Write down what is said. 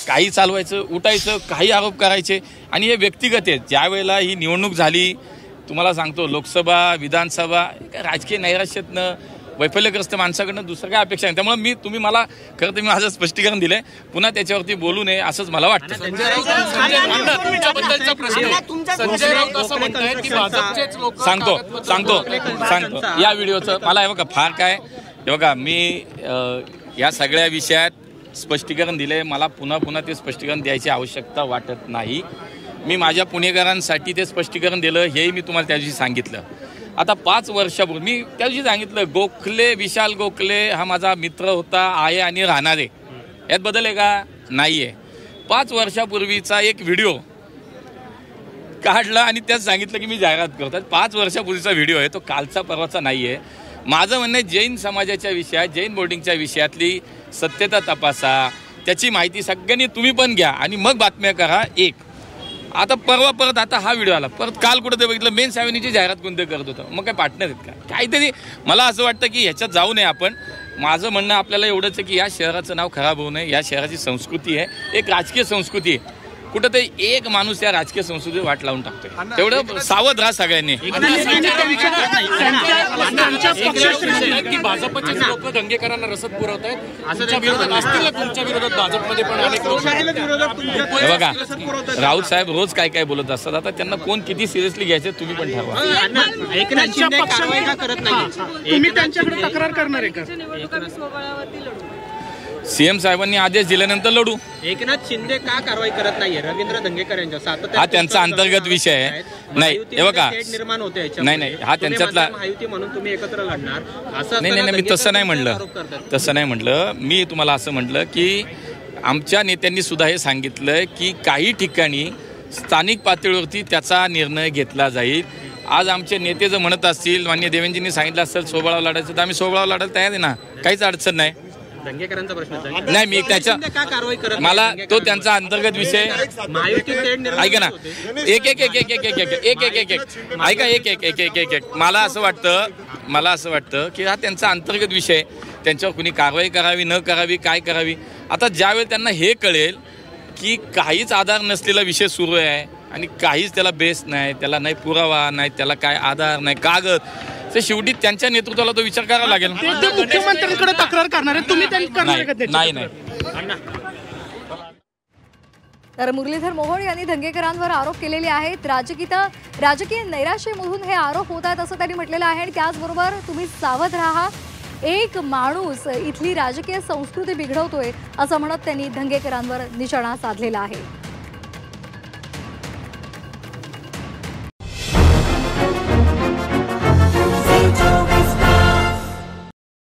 काही चालवायचं, उठायचं, काही आरोप करायचे आणि हे व्यक्तिगत आहे. ज्या वेळेला ही निवडणूक झाली, तुम्हाला सांगतो, लोकसभा, विधानसभा, राजकीय नैराश्यातनं, वैफल्यग्रस्त माणसाकडनं दुसरं काय अपेक्षा नाही. त्यामुळे तुम्ही मला खरं तर मी माझं स्पष्टीकरण दिलंय, पुन्हा त्याच्यावरती बोलू नये असंच मला वाटतं. सांगतो या व्हिडिओचं मला हे बघा फार काय, हे बघा मी या सगळ्या विषयात स्पष्टीकरण दिले. मला पुन्हा ते स्पष्टीकरण द्यायची आवश्यकता वाटत नाही. मी माझ्या पुणेकरांसाठी ते स्पष्टीकरण दिलं, हेही मी तुम्हाला त्या दिवशी सांगितलं. आता 5 वर्षापूर्वी मी त्या दिवशी सांगितलं, गोखले, विशाल गोखले हा माझा मित्र होता, आहे आणि राहणार आहे. यात बदल आहे का? नाही आहे. 5 वर्षापूर्वीचा एक व्हिडिओ काढला आणि त्यात सांगितलं की मी जाहिरात करतो. 5 वर्षापूर्वीचा व्हिडिओ आहे, तो कालचा परवाचा नाही आहे. माझं म्हणणं आहे, जैन समाजाच्या विषयात, जैन बोर्डिंगच्या विषयातली सत्यता तपासा, त्याची माहिती सगळ्यांनी तुम्ही पण घ्या आणि मग बातम्या करा. एक आता परत आता हा व्हिडिओ आला, परत काल कुठं ते बघितलं मेन्स ॲव्हेन्यूची जाहिरात कोणतं करत होतं. मग काय पार्टनर आहेत का? काहीतरी मला असं वाटतं की ह्याच्यात जाऊ नये आपण. माझं म्हणणं आपल्याला एवढंच आहे की या शहराचं नाव खराब होऊ नये. या शहराची संस्कृती आहे, एक राजकीय संस्कृती आहे. कुठं ते एक माणूस या राजकीय संस्कृतीवर वाट लावून टाकतोय. तेवढं सावध राहा सगळ्यांनी. भाजपचे लोक दंगेकरांना रसद पुरवत आहेत, तुमच्या विरोधात भाजपमध्ये पण अनेक लोक. बघा, राऊत साहेब रोज काय काय बोलत असतात. आता त्यांना कोण किती सिरियसली घ्यायचे तुम्ही पण ठरवा. तुम्ही त्यांच्याकडे तक्रार करणार आहे का? सीएम साहेबांनी आदेश दिल्यानंतर लढू. एकनाथ शिंदे का कारवाई करत नाहीये रवींद्र दंगेकर यांच्या? हा त्यांचा अंतर्गत विषय आहे. नाही हे बघा, निर्माण होते. नाही हा त्यांच्यातला महायुती म्हणून तुम्ही एकत्र लढणार असं नाही. मी तसं नाही म्हटलं. मी तुम्हाला असं म्हटलं की आमच्या नेत्यांनी सुद्धा हे सांगितलं की काही ठिकाणी स्थानिक पातळीवरती त्याचा निर्णय घेतला जाईल. आज आमचे नेते जर म्हणत असतील, माननीय देवेंद्रजींनी सांगितलं असेल सोबळावर लढायचं, तर आम्ही सोबळावर लढायला तयार आहे ना, काहीच अडचण नाही. दंगेकरांचा प्रश्न नाही, मी त्याच्या मला तो त्यांचा अंतर्गत विषय ऐका ना. एक मला असं वाटतं की हा त्यांचा अंतर्गत विषय, त्यांच्यावर कुणी कारवाई करावी न करावी, काय करावी. आता ज्यावेळी त्यांना हे कळेल की काहीच आधार नसलेला विषय सुरू आहे आणि काहीच त्याला बेस नाही, त्याला नाही पुरावा नाही, त्याला काय आधार नाही, कागद, तर शेवटी त्यांच्या नेतृत्वाला तो विचार करावा लागेल. मुख्यमंत्र्यांकडे तक्रार करणार आहे तुम्ही? नाही. तर मुरलीधर मोहोळ यांनी दंगेकरांवर आरोप केलेले आहेत. राजकीय नैराश्यामधून हे आरोप होत आहेत असं त्यांनी म्हटलेलं आहे. आणि त्याचबरोबर तुम्ही सावध राहा, एक माणूस इथली राजकीय संस्कृती बिघडवतोय असं म्हणत त्यांनी दंगेकरांवर निशाणा साधलेला आहे.